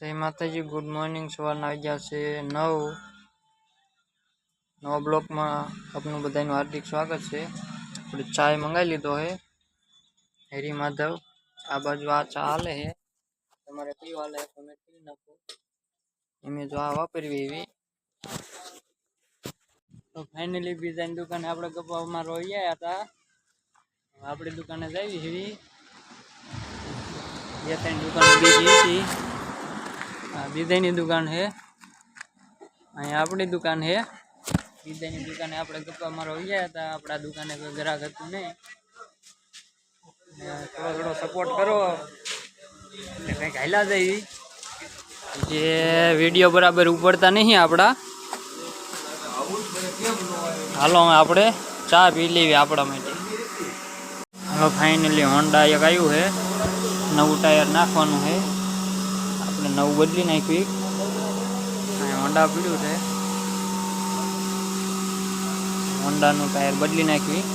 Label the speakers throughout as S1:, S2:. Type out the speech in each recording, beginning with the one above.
S1: જય માતાજી, good morning. સવારના વાગ્યા છે 9। નવા બ્લોકમાં આપનું બધાનું હાર્દિક સ્વાગત છે। આપણે ચાય મંગાવી લીધો હે હેરી માધવ। આ બાજુ આ ચા હાલે હે, તમારે કયું હાલે કમેન્ટ કરી નાખો। એમે જો આ વાપરવી એવી તો ફાઇનલી બીજાની દુકાને આપણે ગપ્પામાં રોયા હતા। આપણી દુકાને જઈ એવી બે ત્રણ દુકાન બીજી હતી। બીજાની દુકાન है, अँ अपनी दुकान है। बीजानी दुकाने આપણે गप्पा मारवा ગયા હતા। આપણા દુકાને કોઈ ગ્રાહક હતું નહીં, થોડો થોડો સપોર્ટ કરો એટલે કંઈક હાલ્યા જાય। જે વિડીયો બરાબર ઉપડતા નહીં આપણા, હાલો આપણે ચા પી લેવી આપણા માટે। હાલો ફાઇનલી હોન્ડા એક આવ્યું છે, નવું ટાયર નાખવાનું છે। આપણે નવું બદલી નાખ્યું, હોન્ડા પીડ્યું છે, હોન્ડાનું ટાયર બદલી નાખ્યું,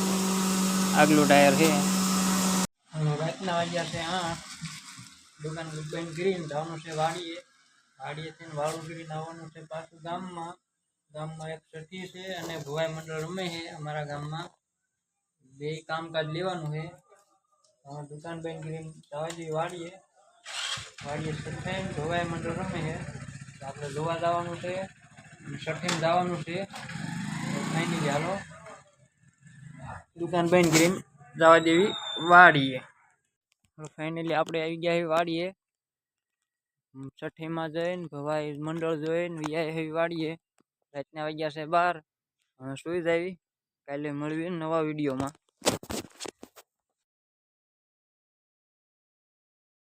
S1: આગલું ટાયર છે। રાતના વાગ્યા છે 8। દુકાન બંધ કરીને જવાનું છે વાડીએ। વાડીએથી વાળું કરીને આવવાનું છે પાછું ગામમાં। ગામમાં એક સઠી છે અને ભવાઈ મંડળ રમે છે અમારા ગામમાં, બે કામકાજ લેવાનું છે। દુકાન બંધ કરીને જવા જઈએ વાડીએ। વાડીએ સઠાઈ ભવાઈ મંડળ રમે છે, આપણે જોવા જવાનું છે, સઠીને જવાનું છે। ફાઇનલી હાલો દુકાન બંધ કરીને જવા દેવી વાડીએ। ફાઇનલી આપણે આવી ગયા વાડીએ, સઠીમાં જઈને ભવાઈ મંડળ જોઈને વ્યાય વાડીએ। રાતના વાગ્યા છે 12। સુઈ જાવી, કાલે મળવી નવા વિડીયોમાં।